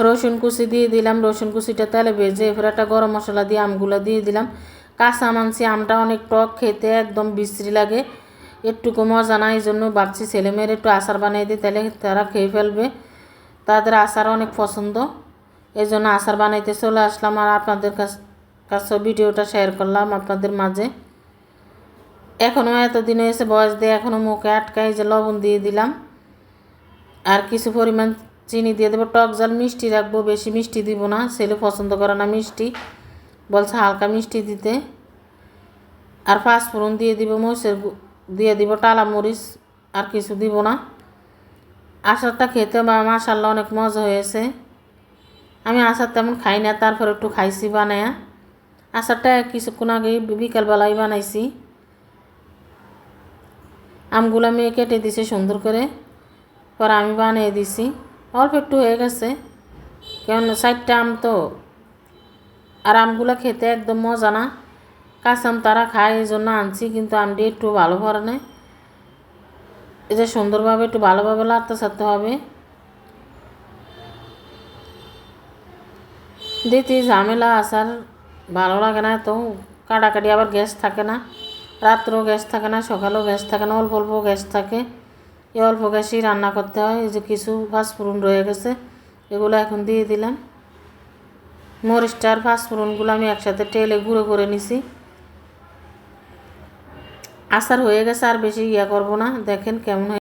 রসুন কুচি দিয়ে দিলাম, রসুন কুচিটা তেলে ভেজে এরপর একটা গরম মশলা দিয়ে আমগুলো দিয়ে দিলাম। কাঁচা আম আনছি, আমটা অনেক টক, খেতে একদম বিশ্রী লাগে, একটুকু মজা না। এই জন্য ভাবছি ছেলেমেয়ের একটু আচার বানিয়ে দিই, তাহলে তারা খেয়ে ফেলবে, তাদের আচার অনেক পছন্দ। এই জন্য আচার বানাইতে চলে আসলাম আর আপনাদের কাছে ভিডিওটা শেয়ার করলাম আপনাদের মাঝে। এখনও এতদিন হয়েছে বয়স দিয়ে এখনও মুখে আটকাই, যে লবণ দিয়ে দিলাম আর কিছু পরিমাণ চিনি দিয়ে দেবো। টক ঝাল মিষ্টি রাখবো, বেশি মিষ্টি দিব না, ছেলে পছন্দ করে না মিষ্টি, বলছে হালকা মিষ্টি দিতে। আর পাঁচফোড়ন দিয়ে দিব, মরিচের দিয়ে দিব, টালা মরিচ, আর কিছু দিব না। আচারটা খেতে মাশাআল্লাহ অনেক মজা হয়েছে। আমি আচার তেমন খাই না, তারপর একটু খাইছি বানায়া। আচারটা কিছুক্ষণ আগেই বিকালবেলায় বানাইছি। আমগুলো আমি কেটে দিছি সুন্দর করে, পরে আমি বানিয়ে দিছি। অল্প একটু হয়ে গেছে, কেন 4টা আম তো, আর আমগুলো খেতে একদম মজা না। কাঁচা আম তারা খায়, এই জন্য আনছি, কিন্তু আমটি একটু ভালো করে না, এই যে সুন্দরভাবে একটু ভালোভাবে লাড়তে ছাড়তে হবে। দিতে ঝামেলা, আচার ভালো লাগে না তো, কাটাকাটি, আবার গ্যাস থাকে না, রাত্রেও গ্যাস থাকে না, সকালেও গ্যাস থাকে না, অল্প অল্প গ্যাস থাকে। এই অল্প গ্যাসেই রান্না করতে হয়। এই যে কিছু পাঁচফোড়ন রয়ে গেছে, এগুলো এখন দিয়ে দিলাম। মরিচটা আর পাঁচফোড়নগুলো আমি একসাথে তেলে গুঁড়ো করে নিছি। আচার হয়ে গেছে, আর বেশি করবো না। দেখেন কেমন